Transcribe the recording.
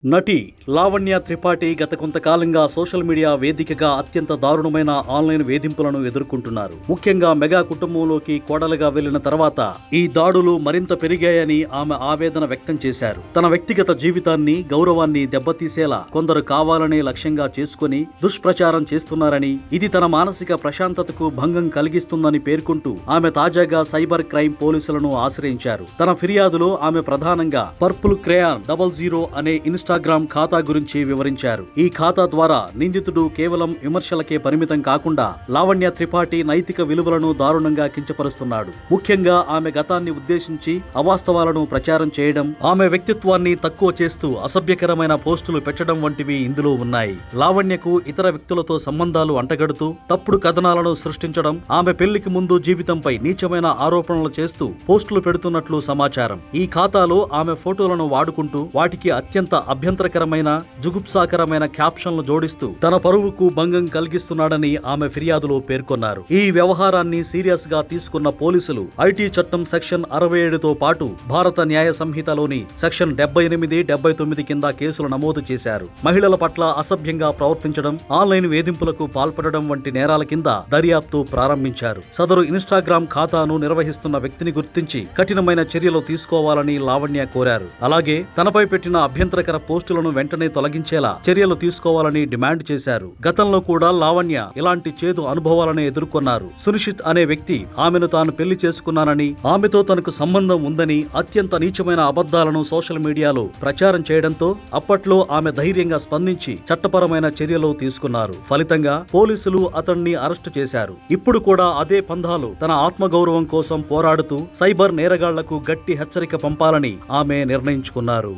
నటి లావణ్య త్రిపాఠి గత కొంతకాలంగా సోషల్ మీడియా వేదికగా అత్యంత దారుణమైన ఆన్లైన్ వేధింపులను ఎదుర్కొంటున్నారు. ముఖ్యంగా మెగా కుటుంబంలోకి కోడలుగా వెళ్లిన తర్వాత ఈ దాడులు మరింత పెరిగాయని ఆమె ఆవేదన వ్యక్తం చేశారు. తన వ్యక్తిగత జీవితాన్ని, గౌరవాన్ని దెబ్బతీసేలా కొందరు కావాలనే లక్ష్యంగా చేసుకుని దుష్ప్రచారం చేస్తున్నారని, ఇది తన మానసిక ప్రశాంతతకు భంగం కలిగిస్తుందని పేర్కొంటూ ఆమె తాజాగా సైబర్ క్రైమ్ పోలీసులను ఆశ్రయించారు. తన ఫిర్యాదులో ఆమె ప్రధానంగా పర్పుల్ క్రేయాన్ 00 అనే ఇన్స్టాగ్రామ్ ఖాతా గురించి వివరించారు. ఈ ఖాతా ద్వారా నిందితుడు కేవలం విమర్శలకే పరిమితం కాకుండా లావణ్య త్రిపాఠి నైతిక విలువలను దారుణంగా కించపరుస్తున్నాడు. ముఖ్యంగా ఆమె గతాన్ని ఉద్దేశించి అవాస్తవాలను ప్రచారం చేయడం, ఆమె వ్యక్తిత్వాన్ని తక్కువ చేస్తూ అసభ్యకరమైన పోస్టులు పెట్టడం వంటివి ఇందులో ఉన్నాయి. లావణ్యకు ఇతర వ్యక్తులతో సంబంధాలు అంటగడుతూ తప్పుడు కథనాలను సృష్టించడం, ఆమె పెళ్లికి ముందు జీవితంపై నీచమైన ఆరోపణలు చేస్తూ పోస్టులు పెడుతున్నట్లు సమాచారం. ఈ ఖాతాలో ఆమె ఫోటోలను వాడుకుంటూ వాటికి అత్యంత అభ్యంతరకరమైన, జుగుప్సాకరమైన క్యాప్షన్లు జోడిస్తూ తన పరువుకు భంగం కలిగిస్తున్నాడని ఆమె ఫిర్యాదులో పేర్కొన్నారు. ఈ వ్యవహారాన్ని సీరియస్ గా తీసుకున్న పోలీసులు ఐటీ చట్టం సెక్షన్ 67తో పాటు భారత న్యాయ సంహితలోని సెక్షన్ 78, 79 కింద కేసులు నమోదు చేశారు. మహిళల పట్ల అసభ్యంగా ప్రవర్తించడం, ఆన్లైన్ వేధింపులకు పాల్పడడం వంటి నేరాల కింద దర్యాప్తు ప్రారంభించారు. సదరు ఇన్స్టాగ్రామ్ ఖాతాను నిర్వహిస్తున్న వ్యక్తిని గుర్తించి కఠినమైన చర్యలు తీసుకోవాలని లావణ్య కోరారు. అలాగే తనపై పెట్టిన అభ్యంతరకర పోస్టులను వెంటనే తొలగించేలా చర్యలు తీసుకోవాలని డిమాండ్ చేశారు. గతంలో కూడా లావణ్య ఇలాంటి చేదు అనుభవాలను ఎదుర్కొన్నారు. సునిషిత్ అనే వ్యక్తి ఆమెను తాను పెళ్లి చేసుకున్నానని, ఆమెతో తనకు సంబంధం ఉందని అత్యంత నీచమైన అబద్ధాలను సోషల్ మీడియాలో ప్రచారం చేయడంతో అప్పట్లో ఆమె ధైర్యంగా స్పందించి చట్టపరమైన చర్యలు తీసుకున్నారు. ఫలితంగా పోలీసులు అతన్ని అరెస్టు చేశారు. ఇప్పుడు కూడా అదే పంధాలు తన ఆత్మగౌరవం కోసం పోరాడుతూ సైబర్ నేరగాళ్లకు గట్టి హెచ్చరిక పంపాలని ఆమె నిర్ణయించుకున్నారు.